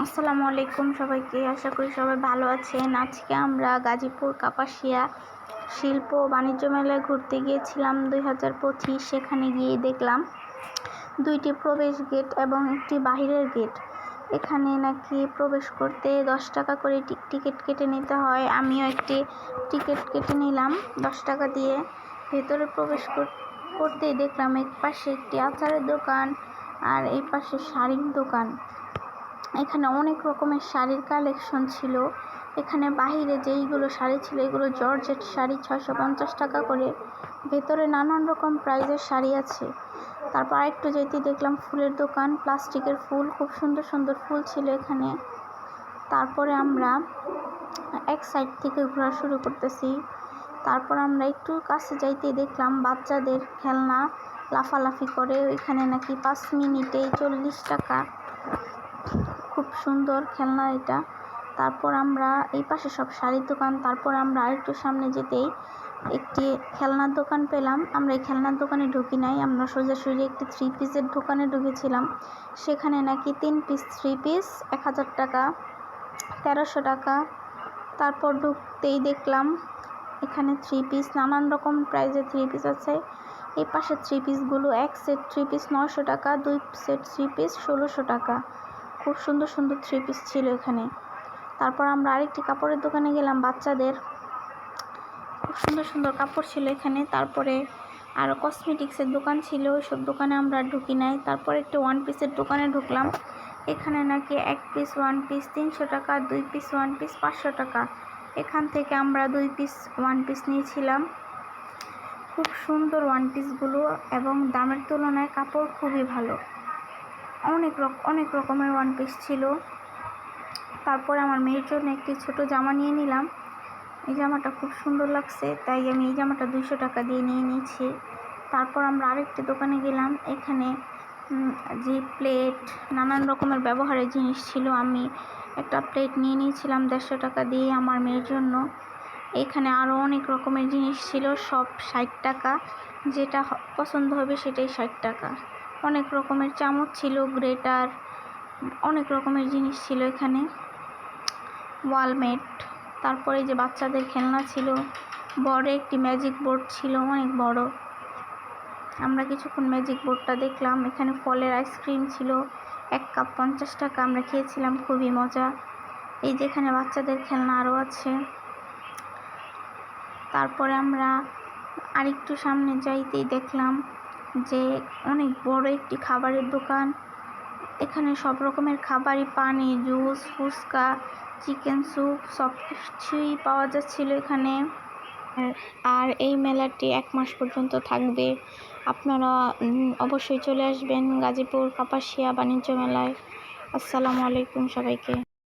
আসসালামু আলাইকুম সবাইকে। আশা করি সবাই ভালো আছেন। আজকে আমরা গাজীপুর কাপাসিয়া শিল্প বাণিজ্য মেলায় ঘুরতে গিয়েছিলাম 2025। সেখানে গিয়ে দেখলাম 2টি প্রবেশ গেট এবং একটি বাহিরের গেট। এখানে নাকি প্রবেশ করতে 10 টাকা করে টিকিট কেটে নিতে হয়। আমিও একটি টিকিট কেটে নিলাম 10 টাকা দিয়ে। ভেতরে প্রবেশ করতেই দেখলাম এক পাশে একটি আচারের দোকান আর এই পাশে শাড়ির দোকান। এখানে অনেক রকমের শাড়ির কালেকশন ছিল। এখানে বাহিরে যেইগুলো শাড়ি ছিল এগুলো জর্জেট শাড়ি 650 টাকা করে। ভেতরে নানান রকম প্রাইজের শাড়ি আছে। তারপর একটু যেতে দেখলাম ফুলের দোকান, প্লাস্টিকের ফুল, খুব সুন্দর সুন্দর ফুল ছিল এখানে। তারপরে আমরা এক সাইড থেকে ঘোরা শুরু করতেছি। তারপর আমরা একটু কাছে যাইতে দেখলাম বাচ্চাদের খেলনা লাফালাফি করে। ওইখানে নাকি 5 মিনিটে 40 টাকা। খুব সুন্দর খেলনা এটা। তারপর আমরা এই পাশে সব শাড়ির দোকান। তারপর আমরা আরেকটু সামনে যেতেই একটি খেলনার দোকান পেলাম। আমরা এই খেলনার দোকানে ঢুকি নাই, আমরা সোজাসুজি একটি 3 পিসের দোকানে ঢুকেছিলাম। সেখানে নাকি 3 পিস 3 পিস 1000 টাকা, 1300 টাকা। তারপর ঢুকতেই দেখলাম এখানে 3 পিস, নানান রকম প্রাইজের 3 পিস আছে। এই পাশে 3 পিসগুলো এক সেট 3 পিস 900 টাকা, 2 সেট 3 পিস 1600 টাকা। খুব সুন্দর সুন্দর 3 পিস ছিল এখানে। তারপর আমরা আরেকটি কাপড়ের দোকানে গেলাম বাচ্চাদের। খুব সুন্দর সুন্দর কাপড় ছিল এখানে। তারপরে আরও কসমেটিক্সের দোকান ছিল, ওইসব দোকানে আমরা ঢুকি নাই। তারপর একটি 1 পিসের দোকানে ঢুকলাম। এখানে নাকি 1 পিস 1 পিস 300 টাকা, 2 পিস 1 পিস 500 টাকা। এখান থেকে আমরা 2 পিস 1 পিস নিয়েছিলাম। খুব সুন্দর 1 পিসগুলো এবং দামের তুলনায় কাপড় খুবই ভালো। অনেক রকমের 1 পিস ছিল। তারপরে আমার মেয়ের জন্য একটি ছোট জামা নিয়ে নিলাম। এই জামাটা খুব সুন্দর লাগছে, তাই আমি এই জামাটা 200 টাকা দিয়ে নিয়ে নিয়েছি। তারপর আমরা আরেকটি দোকানে গেলাম। এখানে যে প্লেট, নানান রকমের ব্যবহারের জিনিস ছিল। আমি একটা প্লেট নিয়ে নিয়েছিলাম 150 টাকা দিয়ে আমার মেয়ের জন্য। এখানে আরও অনেক রকমের জিনিস ছিল, সব 60 টাকা। যেটা পছন্দ হবে সেটাই 60 টাকা। অনেক রকমের চামচ ছিল, গ্রেটার, অনেক রকমের জিনিস ছিল এখানে, ওয়ালমেট। তারপরে যে বাচ্চাদের খেলনা ছিল, বড় একটি ম্যাজিক বোর্ড ছিল, অনেক বড়। আমরা কিছুক্ষণ ম্যাজিক বোর্ডটা দেখলাম। এখানে ফলের আইসক্রিম ছিল, 1 কাপ 50 টাকা। আমরা খেয়েছিলাম, খুবই মজা। এই যেখানে বাচ্চাদের খেলনা আরও আছে। তারপরে আমরা আরেকটু সামনে যাইতেই দেখলাম যে অনেক বড় একটি খাবারের দোকান। এখানে সব রকমের খাবারই, পানি, জুস, ফুচকা, চিকেন স্যুপ সব কিছুই পাওয়া যাচ্ছিল এখানে। আর এই মেলাটি 1 মাস পর্যন্ত থাকবে। আপনারা অবশ্যই চলে আসবেন গাজীপুর কাপাসিয়া বাণিজ্য মেলায়। আসসালামু আলাইকুম সবাইকে।